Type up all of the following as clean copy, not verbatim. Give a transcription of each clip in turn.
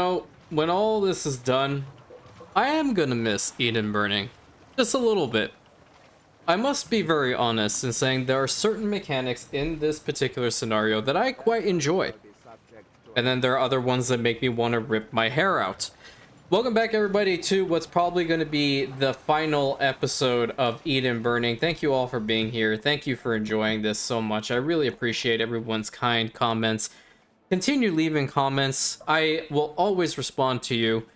know, when all this is done, I am gonna miss Eden Burning. Just a little bit. I must be very honest in saying there are certain mechanics in this particular scenario that I quite enjoy. And then there are other ones that make me want to rip my hair out. Welcome back, everybody, to what's probably going to be the final episode of Eden Burning. Thank you all for being here. Thank you for enjoying this so much. I really appreciate everyone's kind comments. Continue leaving comments. I will always respond to you.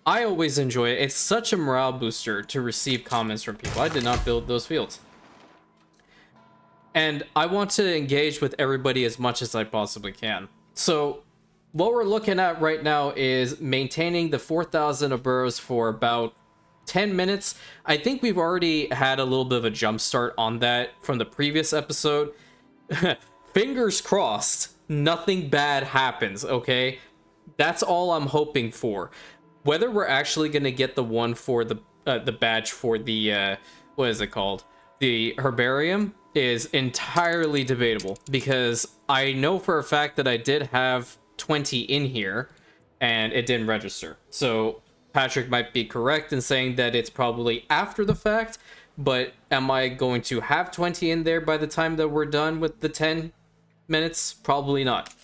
I always enjoy it. It's such a morale booster to receive comments from people. I did not build those fields. And I want to engage with everybody as much as I possibly can. So what we're looking at right now is maintaining the 4,000 of burrows for about 10 minutes. I think we've already had a little bit of a jump start on that from the previous episode. Fingers crossed, nothing bad happens, okay? That's all I'm hoping for. Whether we're actually going to get the one for the badge for the, what is it called? The herbarium is entirely debatable, because I know for a fact that I did have 20 in here and it didn't register. So Patrick might be correct in saying that it's probably after the fact, but am I going to have 20 in there by the time that we're done with the 10 minutes? Probably not,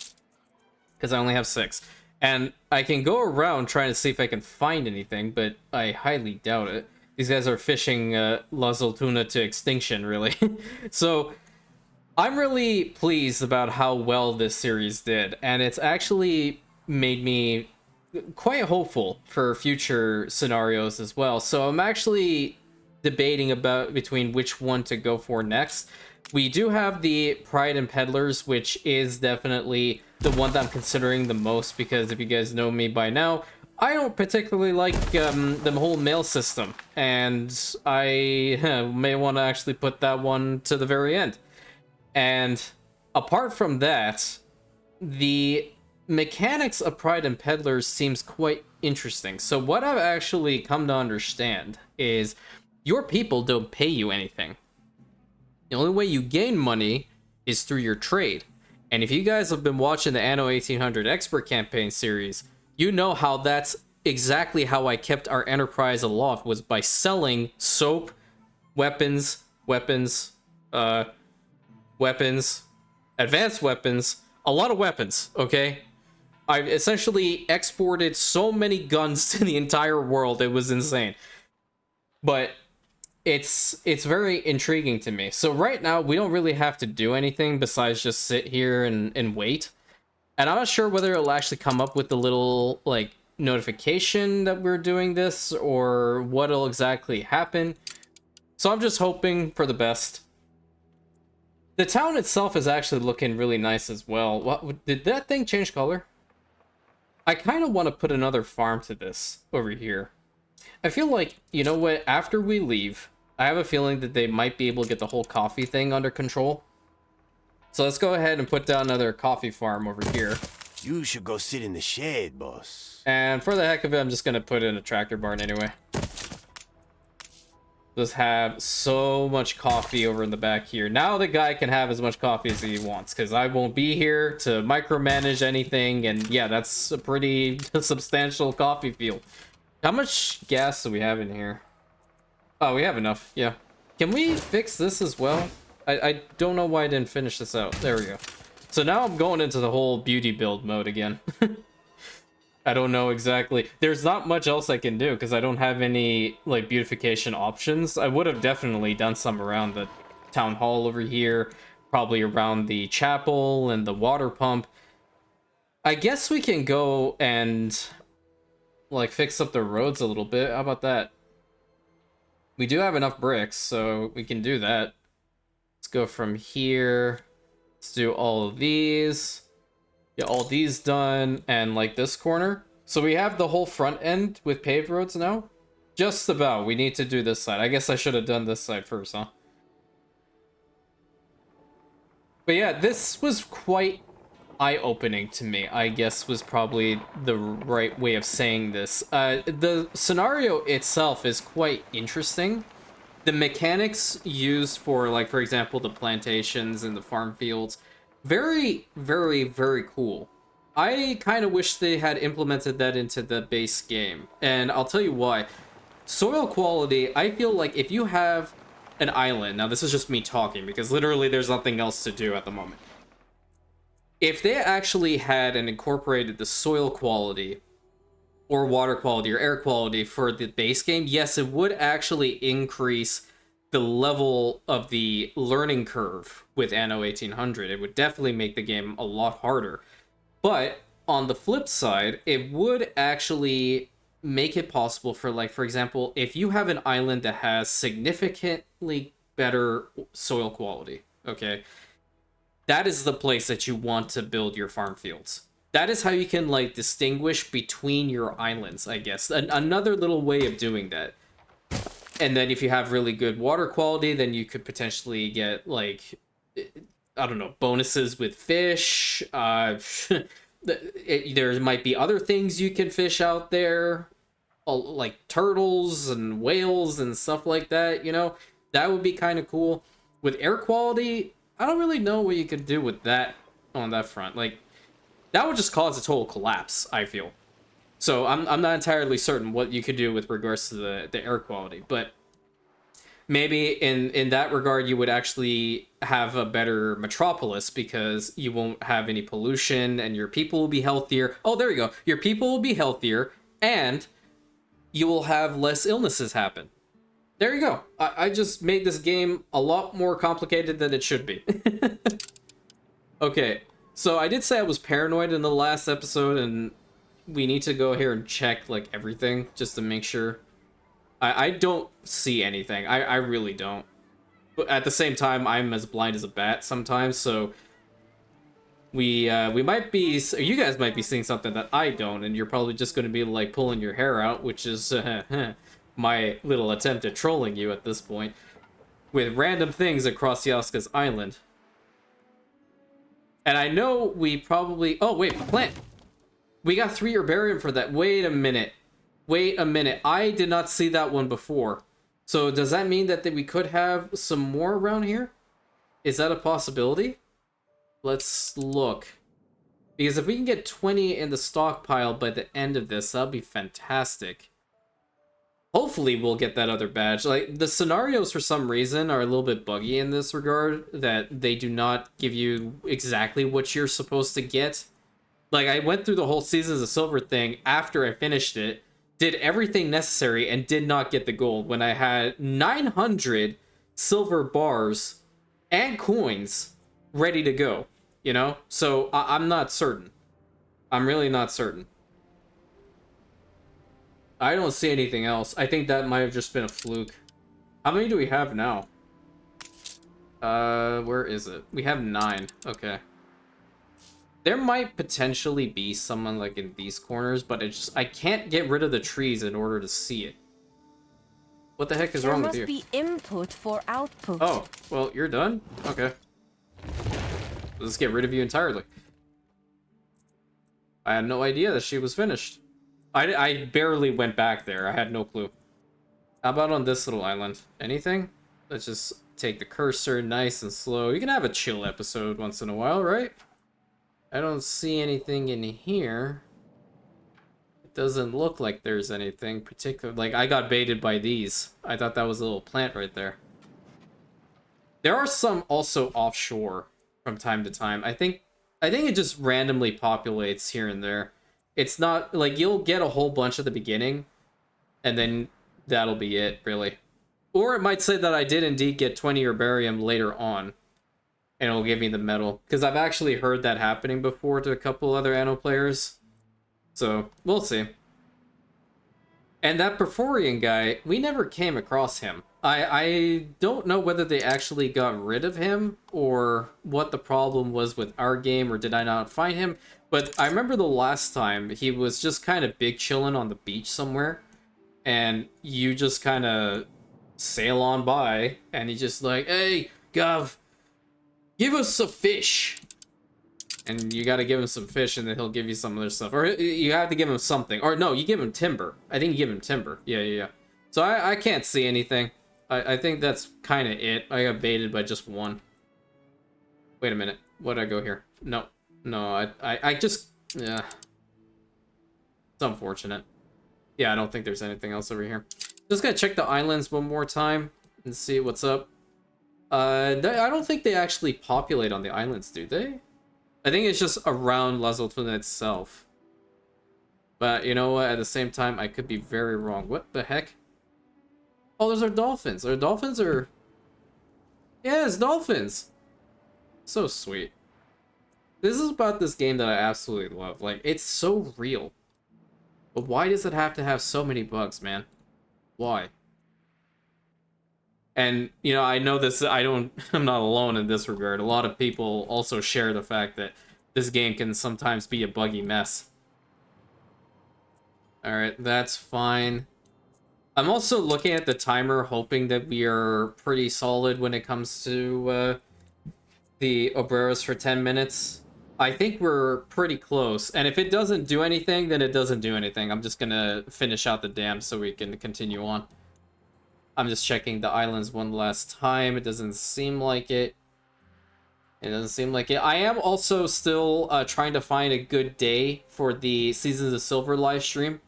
because I only have 6. And I can go around trying to see if I can find anything, but I highly doubt it. These guys are fishing Xultuna to extinction, really. So I'm really pleased about how well this series did, and it's actually made me quite hopeful for future scenarios as well. So I'm actually debating between which one to go for next. We do have the Pride and Peddlers, which is definitely the one that I'm considering the most, because if you guys know me by now, I don't particularly like the whole mail system, and I may want to actually put that one to the very end. And apart from that, the mechanics of Pride and Peddlers seems quite interesting. So what I've actually come to understand is your people don't pay you anything. The only way you gain money is through your trade. And if you guys have been watching the Anno 1800 Expert Campaign series, you know how that's exactly how I kept our enterprise aloft, was by selling soap, weapons, advanced weapons, a lot of weapons, okay? I've essentially exported so many guns to the entire world, it was insane. But it's very intriguing to me. So right now, we don't really have to do anything besides just sit here and wait. And I'm not sure whether it'll actually come up with the little, like, notification that we're doing this, or what'll exactly happen. So I'm just hoping for the best. The town itself is actually looking really nice as well. What, did that thing change color? I kind of want to put another farm to this over here. I feel like, you know what, after we leave, I have a feeling that they might be able to get the whole coffee thing under control. So let's go ahead and put down another coffee farm over here. You should go sit in the shade, boss. And for the heck of it, I'm just going to put in a tractor barn anyway. Just have so much coffee over in the back here. Now the guy can have as much coffee as he wants, because I won't be here to micromanage anything. And yeah, that's a pretty substantial coffee field. How much gas do we have in here? Oh, we have enough. Yeah. Can we fix this as well? I don't know why I didn't finish this out. There we go. So now I'm going into the whole beauty build mode again. I don't know exactly. There's not much else I can do because I don't have any, like, beautification options. I would have definitely done some around the town hall over here, probably around the chapel and the water pump. I guess we can go and, like, fix up the roads a little bit. How about that? We do have enough bricks, so we can do that. Let's go from here. Let's do all of these. Get all these done, and like this corner. So we have the whole front end with paved roads now. Just about. We need to do this side. I guess I should have done this side first, huh? But yeah, this was quite eye-opening to me, I guess was probably the right way of saying this. The scenario itself is quite interesting. The mechanics used for, like, for example, the plantations and the farm fields, very, very, very cool. I kind of wish they had implemented that into the base game, and I'll tell you why. Soil quality, I feel like if you have an island, now this is just me talking because literally there's nothing else to do at the moment. If they actually had and incorporated the soil quality or water quality or air quality for the base game, yes, it would actually increase the level of the learning curve with Anno 1800. It would definitely make the game a lot harder. But on the flip side, it would actually make it possible for, like, for example, if you have an island that has significantly better soil quality, okay, that is the place that you want to build your farm fields. That is how you can, like, distinguish between your islands, I guess. Another little way of doing that. And then if you have really good water quality, then you could potentially get, like, I don't know, bonuses with fish. There might be other things you can fish out there, like turtles and whales and stuff like that, you know? That would be kind of cool. With air quality, I don't really know what you could do with that on that front. Like, that would just cause a total collapse, I feel. So I'm not entirely certain what you could do with regards to the air quality, but maybe in that regard you would actually have a better metropolis because you won't have any pollution and your people will be healthier. Oh, there you go. Your people will be healthier and you will have less illnesses happen. There you go. I just made this game a lot more complicated than it should be. Okay, so I did say I was paranoid in the last episode, and we need to go here and check, like, everything just to make sure. I don't see anything. I really don't. But at the same time, I'm as blind as a bat sometimes, so we might be, you guys might be seeing something that I don't, and you're probably just going to be, like, pulling your hair out, which is my little attempt at trolling you at this point with random things across Yaska's island. And I know we probably... Oh, wait, plant! We got 3 herbarium for that. Wait a minute. Wait a minute. I did not see that one before. So does that mean that we could have some more around here? Is that a possibility? Let's look. Because if we can get 20 in the stockpile by the end of this, that'll be fantastic. Hopefully we'll get that other badge. Like, the scenarios for some reason are a little bit buggy in this regard, that they do not give you exactly what you're supposed to get. Like, I went through the whole Seasons of Silver thing after I finished it, did everything necessary, and did not get the gold when I had 900 silver bars and coins ready to go, you know? So, I'm not certain. I'm really not certain. I don't see anything else. I think that might have just been a fluke. How many do we have now? Where is it? We have 9. Okay. There might potentially be someone, like, in these corners, but I can't get rid of the trees in order to see it. What the heck is wrong with you? There must be input for output. Oh, well, you're done? Okay. Let's get rid of you entirely. I had no idea that she was finished. I barely went back there. I had no clue. How about on this little island? Anything? Let's just take the cursor nice and slow. You can have a chill episode once in a while, right? I don't see anything in here. It doesn't look like there's anything particular. Like, I got baited by these. I thought that was a little plant right there. There are some also offshore from time to time. I think it just randomly populates here and there. It's not, like, you'll get a whole bunch at the beginning, and then that'll be it, really. Or it might say that I did indeed get 20 herbarium later on, and it'll give me the medal. Because I've actually heard that happening before to a couple other Anno players. So, we'll see. And that Pyrphorian guy, we never came across him. I don't know whether they actually got rid of him, or what the problem was with our game, or did I not find him. But I remember the last time, he was just kind of big chilling on the beach somewhere, and you just kind of sail on by, and he's just like, hey, Gov, give us a fish. And you gotta give him some fish, and then he'll give you some other stuff. Or you have to give him something. Or no, you give him timber. I think you give him timber. Yeah. So I can't see anything. I think that's kind of it. I got baited by just one. Wait a minute. Where'd I go here? No, I just Yeah. It's unfortunate. Yeah, I don't think there's anything else over here. Just gonna check the islands one more time and see what's up. I don't think they actually populate on the islands, do they? I think it's just around La Xultuna itself. But you know what? At the same time, I could be very wrong. What the heck? Oh, those are dolphins. Are dolphins or... Yeah, it's dolphins. So sweet. This is about this game that I absolutely love. Like, it's so real. But why does it have to have so many bugs, man? Why? And, you know, I know this, I'm not alone in this regard. A lot of people also share the fact that this game can sometimes be a buggy mess. Alright, that's fine. I'm also looking at the timer, hoping that we are pretty solid when it comes to the Obreros for 10 minutes. I think we're pretty close, and if it doesn't do anything, then it doesn't do anything. I'm just gonna finish out the dam so we can continue on. I'm just checking the islands one last time. It doesn't seem like it. It doesn't seem like it. I am also still trying to find a good day for the Seasons of Silver live stream.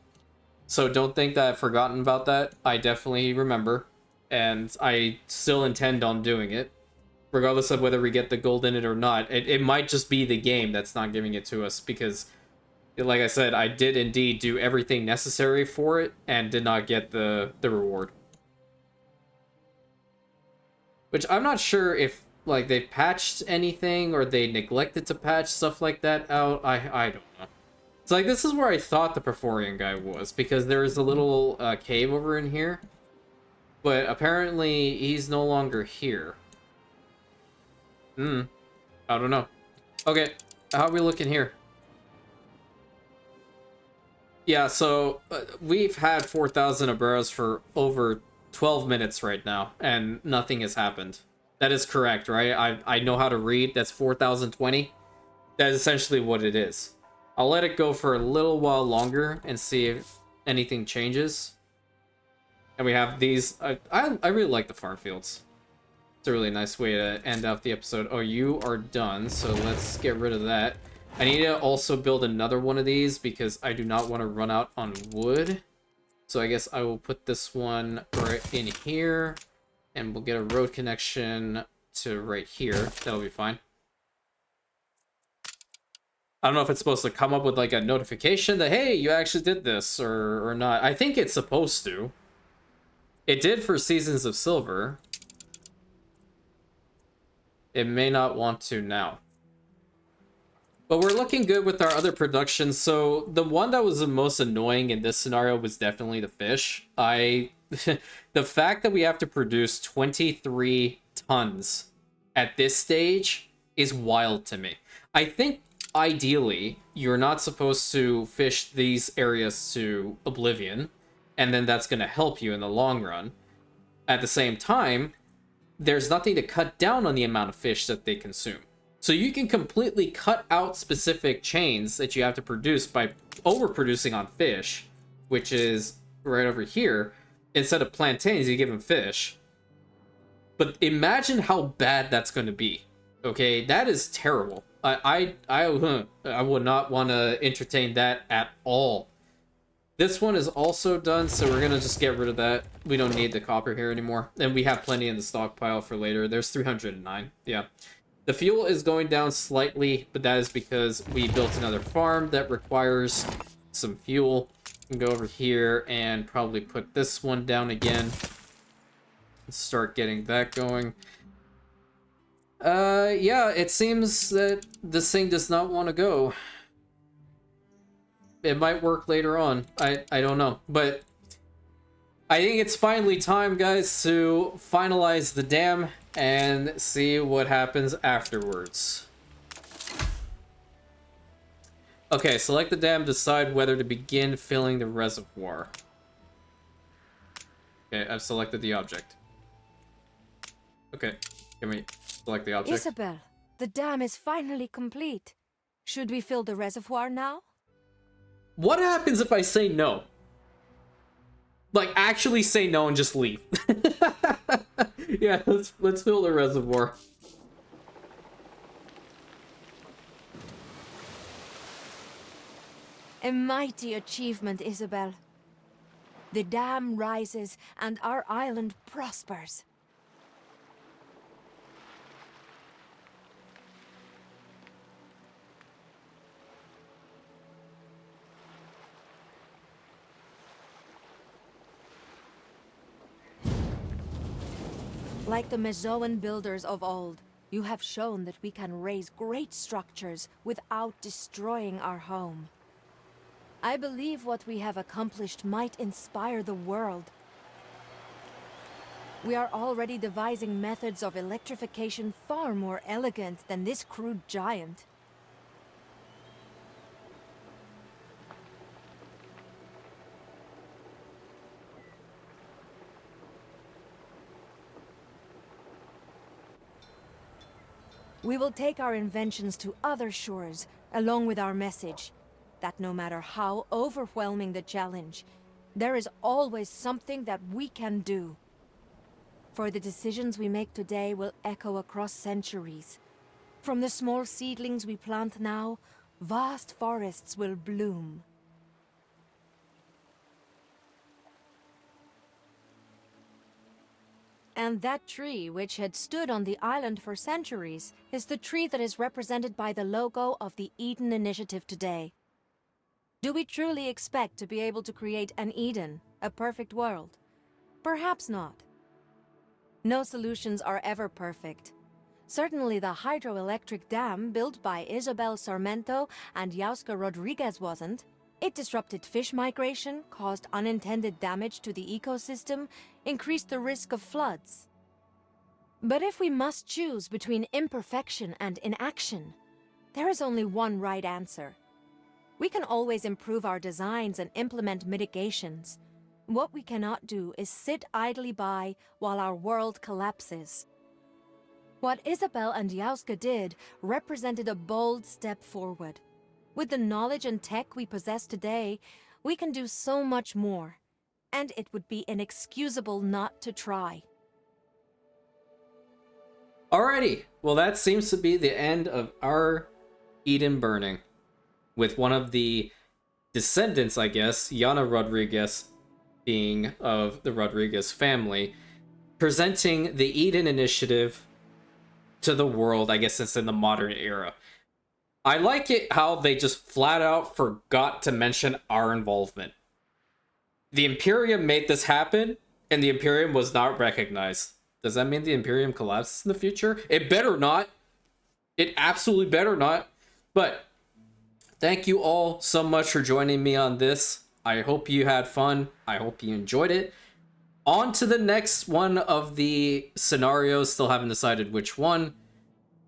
So don't think that I've forgotten about that. I definitely remember. And I still intend on doing it. Regardless of whether we get the gold in it or not. It might just be the game that's not giving it to us. Because, like I said, I did indeed do everything necessary for it. And did not get the reward. Which I'm not sure if, like, they patched anything. Or they neglected to patch stuff like that out. I don't know. It's like, this is where I thought the Pyrphorian guy was, because there is a little cave over in here. But apparently, he's no longer here. I don't know. Okay, how are we looking here? Yeah, so we've had 4,000 Obreros for over 12 minutes right now, and nothing has happened. That is correct, right? I know how to read. That's 4,020. That is essentially what it is. I'll let it go for a little while longer and see if anything changes. And we have these. I really like the farm fields. It's a really nice way to end off the episode. Oh, you are done, so let's get rid of that. I need to also build another one of these because I do not want to run out on wood. So I guess I will put this one right in here. And we'll get a road connection to right here. That'll be fine. I don't know if it's supposed to come up with like a notification that, hey, you actually did this or not. I think it's supposed to. It did for Seasons of Silver. It may not want to now. But we're looking good with our other productions. So the one that was the most annoying in this scenario was definitely the fish. The fact that we have to produce 23 tons at this stage is wild to me. I think ideally, you're not supposed to fish these areas to oblivion, and then that's going to help you in the long run. At the same time, there's nothing to cut down on the amount of fish that they consume. So you can completely cut out specific chains that you have to produce by overproducing on fish, which is right over here. Instead of plantains, you give them fish. But imagine how bad that's going to be. Okay, that is terrible. I would not want to entertain that at all. This one is also done, so we're gonna just get rid of that. We don't need the copper here anymore, and we have plenty in the stockpile for later. There's 309. Yeah, the fuel is going down slightly, but that is because we built another farm that requires some fuel. We can go over here and probably put this one down again. Start getting that going. Yeah, it seems that this thing does not want to go. It might work later on. I don't know. But I think it's finally time, guys, to finalize the dam and see what happens afterwards. Okay, select the dam, decide whether to begin filling the reservoir. Okay, I've selected the object. Okay, can we select the object? Isabel, the dam is finally complete. Should we fill the reservoir now? What happens if I say no? Like, actually say no and just leave. Yeah, let's fill the reservoir. A mighty achievement, Isabel. The dam rises and our island prospers. Like the Mezoan builders of old, you have shown that we can raise great structures without destroying our home. I believe what we have accomplished might inspire the world. We are already devising methods of electrification far more elegant than this crude giant. We will take our inventions to other shores, along with our message, that no matter how overwhelming the challenge, there is always something that we can do. For the decisions we make today will echo across centuries. From the small seedlings we plant now, vast forests will bloom. And that tree, which had stood on the island for centuries, is the tree that is represented by the logo of the Eden Initiative today. Do we truly expect to be able to create an Eden, a perfect world? Perhaps not. No solutions are ever perfect. Certainly the hydroelectric dam built by Isabel Sarmento and Yauska Rodriguez wasn't. It disrupted fish migration, caused unintended damage to the ecosystem, increased the risk of floods. But if we must choose between imperfection and inaction, there is only one right answer. We can always improve our designs and implement mitigations. What we cannot do is sit idly by while our world collapses. What Isabel and Yauska did represented a bold step forward. With the knowledge and tech we possess today, we can do so much more. And it would be inexcusable not to try. Alrighty, well that seems to be the end of our Eden burning. With one of the descendants, I guess, Yana Rodriguez, being of the Rodriguez family, presenting the Eden Initiative to the world, I guess it's in the modern era. I like it how they just flat out forgot to mention our involvement. The Imperium made this happen, and the Imperium was not recognized. Does that mean the Imperium collapses in the future? It better not. It absolutely better not. But thank you all so much for joining me on this. I hope you had fun. I hope you enjoyed it. On to the next one of the scenarios. Still haven't decided which one.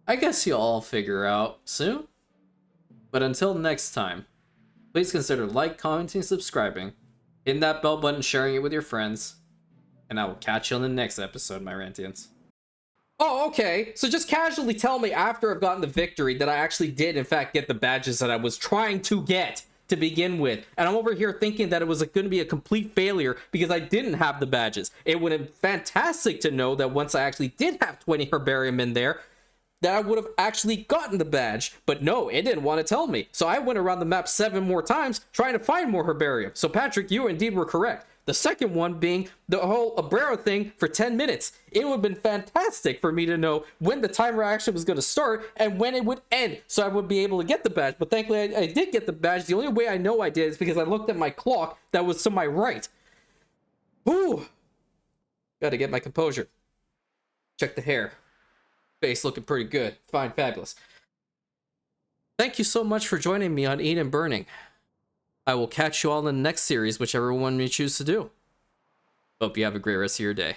I guess you'll all figure out soon. But until next time, please consider like, commenting, subscribing, hitting that bell button, sharing it with your friends, and I will catch you on the next episode, my Rantians. Oh, okay. So just casually tell me after I've gotten the victory that I actually did, in fact, get the badges that I was trying to get to begin with. And I'm over here thinking that it was going to be a complete failure because I didn't have the badges. It would have been fantastic to know that once I actually did have 20 herbarium in there, that I would have actually gotten the badge. But no, it didn't want to tell me. So I went around the map 7 more times trying to find more herbarium. So Patrick, you indeed were correct. The second one being the whole Abrero thing for 10 minutes. It would have been fantastic for me to know when the timer action was going to start and when it would end, so I would be able to get the badge. But thankfully, I did get the badge. The only way I know I did is because I looked at my clock that was to my right. Ooh. Got to get my composure. Check the hair. Face looking pretty good. Fine, fabulous. Thank you so much for joining me on Eden Burning. I will catch you all in the next series, whichever one we choose to do. Hope you have a great rest of your day.